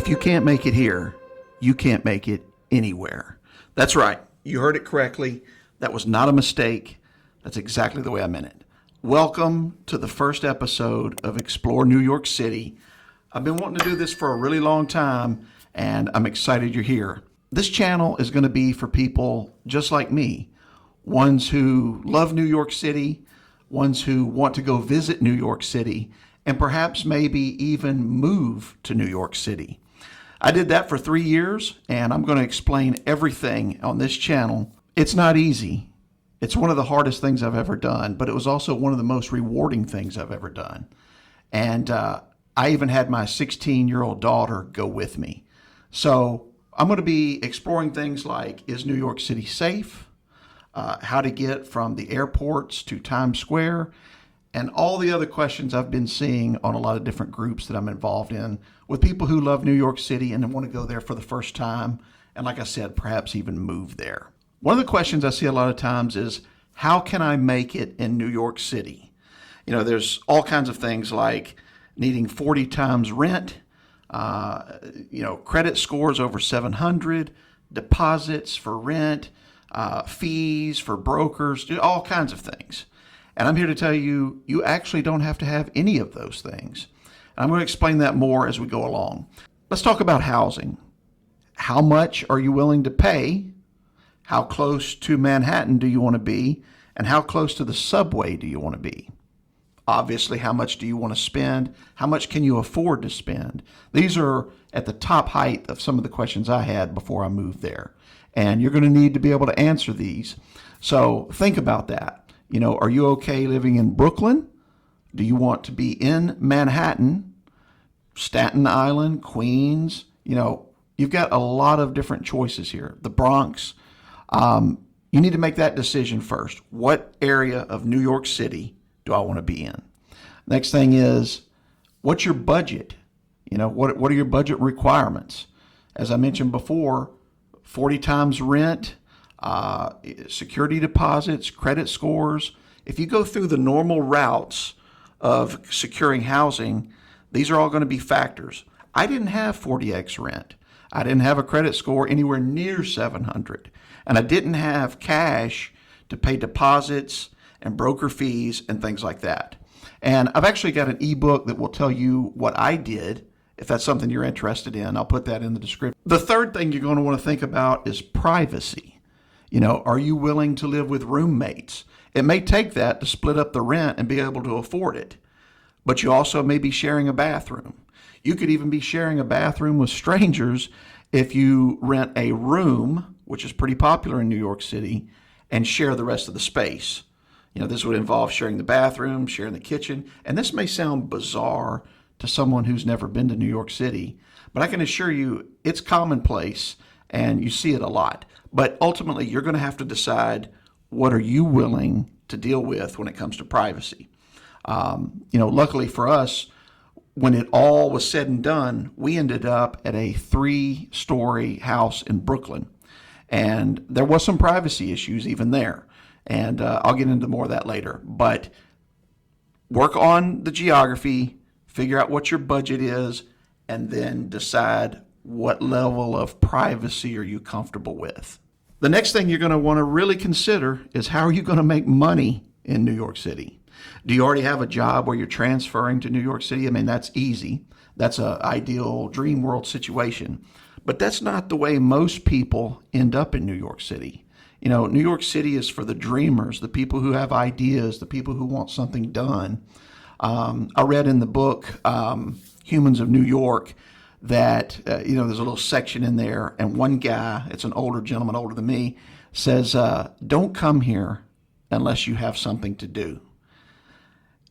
If you can't make it here, you can't make it anywhere. That's right. You heard it correctly. That was not a mistake. That's exactly the way I meant it. Welcome to the first episode of Explore New York City. I've been wanting to do this for a really long time, and I'm excited you're here. This channel is going to be for people just like me, ones who love New York City, ones who want to go visit New York City, and perhaps maybe even move to New York City. I did that for 3 years, and I'm going to explain everything on this channel. It's not easy. It's one of the hardest things I've ever done, but it was also one of the most rewarding things I've ever done. And I even had my 16-year-old daughter go with me. So I'm going to be exploring things like, is New York City safe? How to get from the airports to Times Square, and all the other questions I've been seeing on a lot of different groups that I'm involved in with people who love New York City and want to go there for the first time. And like I said, perhaps even move there. One of the questions I see a lot of times is, how can I make it in New York City? You know, there's all kinds of things like needing 40 times rent, credit scores over 700, deposits for rent, fees for brokers, all kinds of things. And I'm here to tell you, you actually don't have to have any of those things. And I'm going to explain that more as we go along. Let's talk about housing. How much are you willing to pay? How close to Manhattan do you want to be? And how close to the subway do you want to be? Obviously, how much do you want to spend? How much can you afford to spend? These are at the top height of some of the questions I had before I moved there. And you're going to need to be able to answer these. So think about that. You know, are you okay living in Brooklyn? Do you want to be in Manhattan, Staten Island, Queens? You know, you've got a lot of different choices here. The Bronx. You need to make that decision first. What area of New York City do I want to be in? Next thing is, what's your budget? You know, what are your budget requirements? As I mentioned before, 40 times rent, security deposits, credit scores. If you go through the normal routes of securing housing, these are all going to be factors. I didn't have 40x rent. I didn't have a credit score anywhere near 700. And I didn't have cash to pay deposits and broker fees and things like that. And I've actually got an ebook that will tell you what I did. If that's something you're interested in, I'll put that in the description. The third thing you're going to want to think about is privacy. You know, are you willing to live with roommates? It may take that to split up the rent and be able to afford it. But you also may be sharing a bathroom. You could even be sharing a bathroom with strangers if you rent a room, which is pretty popular in New York City, and share the rest of the space. You know, this would involve sharing the bathroom, sharing the kitchen. And this may sound bizarre to someone who's never been to New York City, but I can assure you it's commonplace and you see it a lot. But ultimately, you're going to have to decide, what are you willing to deal with when it comes to privacy? Luckily for us, when it all was said and done, we ended up at a 3-story house in Brooklyn. And there was some privacy issues even there. And I'll get into more of that later. But work on the geography, figure out what your budget is, and then decide what level of privacy are you comfortable with. The next thing you're going to want to really consider is, how are you going to make money in New York City? Do you already have a job where you're transferring to New York City? I mean, that's easy. That's an ideal dream world situation. But that's not the way most people end up in New York City. You know, New York City is for the dreamers, the people who have ideas, the people who want something done. I read in the book, Humans of New York, that, there's a little section in there, and one guy, it's an older gentleman, older than me, says, don't come here unless you have something to do.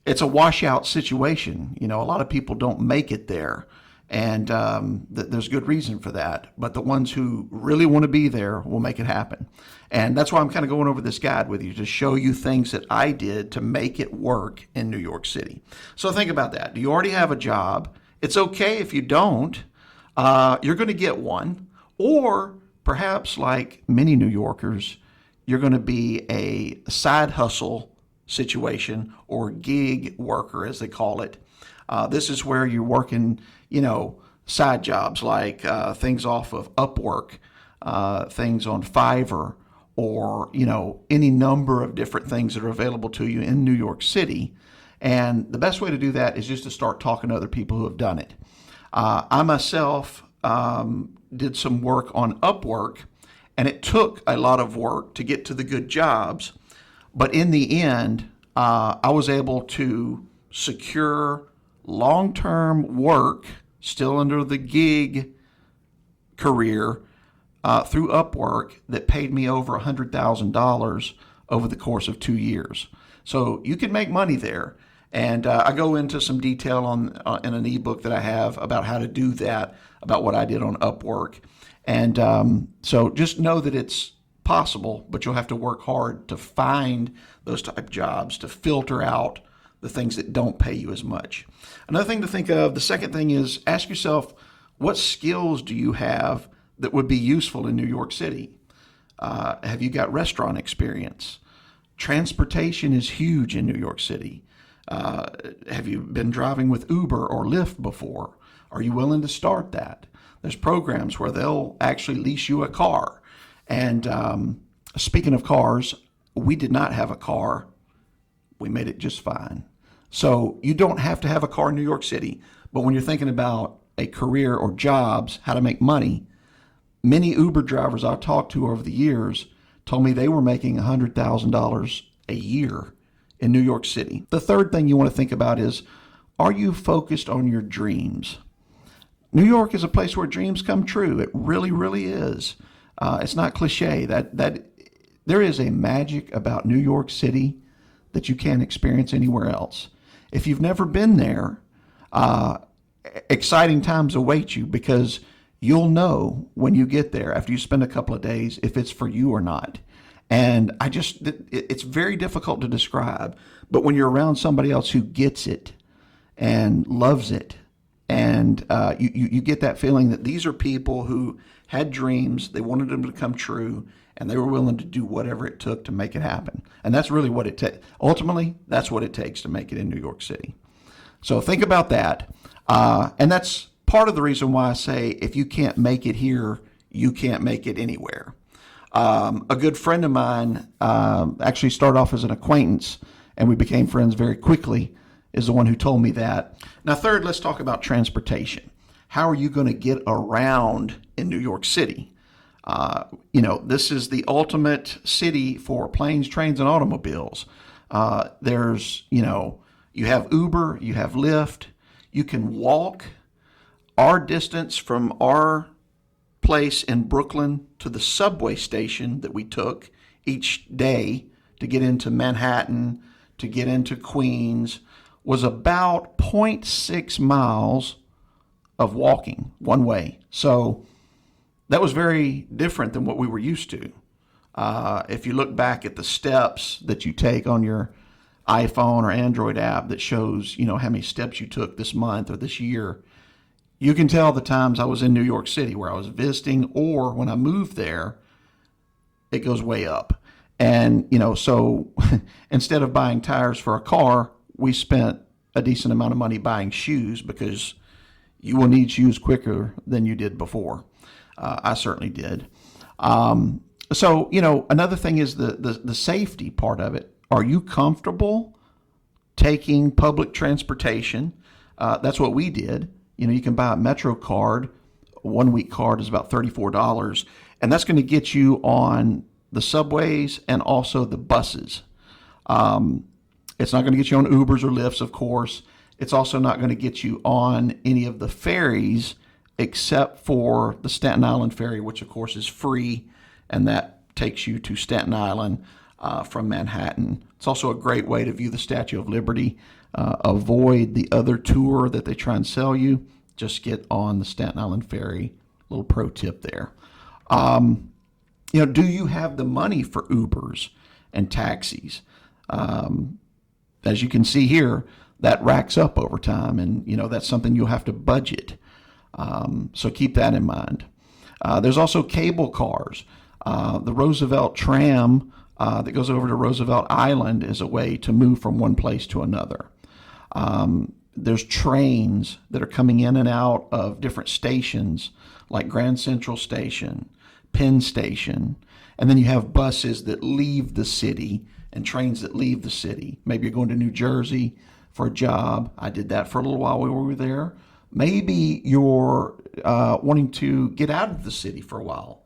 It's a washout situation. You know, a lot of people don't make it there, and there's good reason for that. But the ones who really want to be there will make it happen. And that's why I'm kind of going over this guide with you, to show you things that I did to make it work in New York City. So think about that. Do you already have a job? It's okay if you don't. You're going to get one. Or perhaps, like many New Yorkers, you're going to be a side hustle situation, or gig worker, as they call it. This is where you're working, side jobs like things off of Upwork, things on Fiverr, or any number of different things that are available to you in New York City. And the best way to do that is just to start talking to other people who have done it. I myself did some work on Upwork, and it took a lot of work to get to the good jobs. But in the end, I was able to secure long-term work, still under the gig career, through Upwork that paid me over $100,000 over the course of 2 years. So you can make money there. And I go into some detail in an ebook that I have about how to do that, about what I did on Upwork. And so just know that it's possible, but you'll have to work hard to find those type jobs, to filter out the things that don't pay you as much. Another thing to think of, the second thing is ask yourself, what skills do you have that would be useful in New York City? Have you got restaurant experience? Transportation is huge in New York City. Have you been driving with Uber or Lyft before? Are you willing to start that? There's programs where they'll actually lease you a car. And speaking of cars, we did not have a car. We made it just fine. So you don't have to have a car in New York City. But when you're thinking about a career or jobs, how to make money, many Uber drivers I've talked to over the years told me they were making $100,000 a year in New York City. The third thing you want to think about is, are you focused on your dreams? New York is a place where dreams come true. It really, really is. It's not cliche. That there is a magic about New York City that you can't experience anywhere else. If you've never been there, exciting times await you, because you'll know when you get there after you spend a couple of days if it's for you or not. And it's very difficult to describe, but when you're around somebody else who gets it and loves it, and you get that feeling that these are people who had dreams, they wanted them to come true, and they were willing to do whatever it took to make it happen. And that's really what it takes. Ultimately, that's what it takes to make it in New York City. So think about that. And that's part of the reason why I say if you can't make it here, you can't make it anywhere. A good friend of mine, actually started off as an acquaintance, and we became friends very quickly, is the one who told me that. Now, third, let's talk about transportation. How are you going to get around in New York City? This is the ultimate city for planes, trains, and automobiles. You have Uber, you have Lyft, you can walk. Our distance from our place in Brooklyn to the subway station that we took each day to get into Manhattan, to get into Queens, was about 0.6 miles of walking one way. So that was very different than what we were used to. If you look back at the steps that you take on your iPhone or Android app that shows, how many steps you took this month or this year, you can tell the times I was in New York City where I was visiting, or when I moved there, it goes way up. And, so instead of buying tires for a car, we spent a decent amount of money buying shoes, because you will need shoes quicker than you did before. I certainly did. So, another thing is the safety part of it. Are you comfortable taking public transportation? That's what we did. You can buy a Metro card. A 1-week card is about $34, and that's going to get you on the subways and also the buses. It's not going to get you on Ubers or Lyfts, of course. It's also not going to get you on any of the ferries except for the Staten Island ferry, which of course is free, and that takes you to Staten Island from Manhattan. It's also a great way to view the Statue of Liberty. Avoid the other tour that they try and sell you. Just get on the Staten Island ferry. Little pro tip there. Do you have the money for Ubers and taxis? As you can see here, that racks up over time, and that's something you'll have to budget. So keep that in mind. There's also cable cars. The Roosevelt tram that goes over to Roosevelt Island is a way to move from one place to another. there's trains that are coming in and out of different stations, like Grand Central Station, Penn Station, and then you have buses that leave the city and trains that leave the city. Maybe you're going to New Jersey for a job. I did that for a little while when we were there. Maybe you're wanting to get out of the city for a while.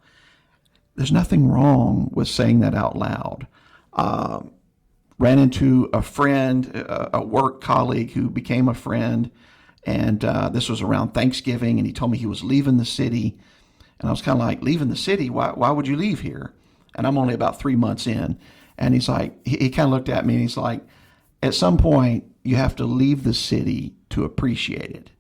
There's nothing wrong with saying that out loud. Ran into a friend, a work colleague who became a friend, and this was around Thanksgiving, and he told me he was leaving the city. And I was kind of like, leaving the city? Why would you leave here? And I'm only about 3 months in. And he's like, he kind of looked at me and he's like, at some point, you have to leave the city to appreciate it.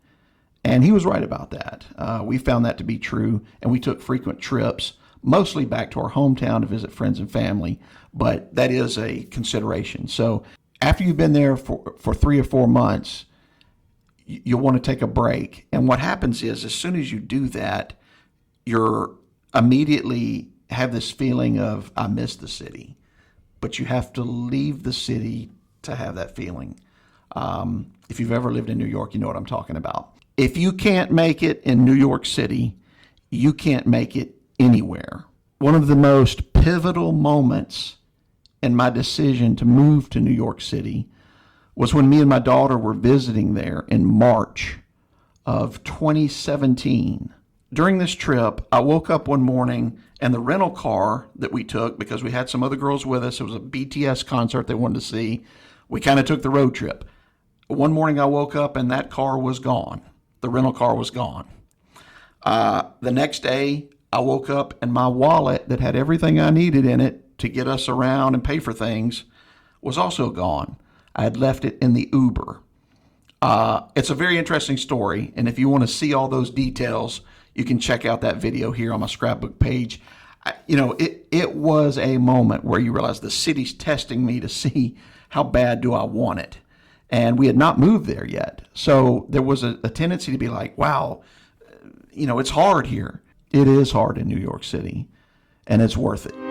And he was right about that. We found that to be true, and we took frequent trips, mostly back to our hometown to visit friends and family, but that is a consideration. So after you've been there for 3 or 4 months, you'll want to take a break. And what happens is, as soon as you do that, you're immediately have this feeling of, I miss the city. But you have to leave the city to have that feeling. If you've ever lived in New York, you know what I'm talking about. If you can't make it in New York City, you can't make it anywhere. One of the most pivotal moments in my decision to move to New York City was when me and my daughter were visiting there in March of 2017. During this trip, I woke up one morning and the rental car that we took, because we had some other girls with us, it was a BTS concert they wanted to see, we kind of took the road trip. One morning I woke up and that car was gone. The rental car was gone. The next day I woke up and my wallet that had everything I needed in it to get us around and pay for things was also gone. I had left it in the Uber. It's a very interesting story, and if you want to see all those details, you can check out that video here on my scrapbook page. It was a moment where you realize the city's testing me to see how bad do I want it. And we had not moved there yet. So there was a tendency to be like, wow, it's hard here. It is hard in New York City, and it's worth it.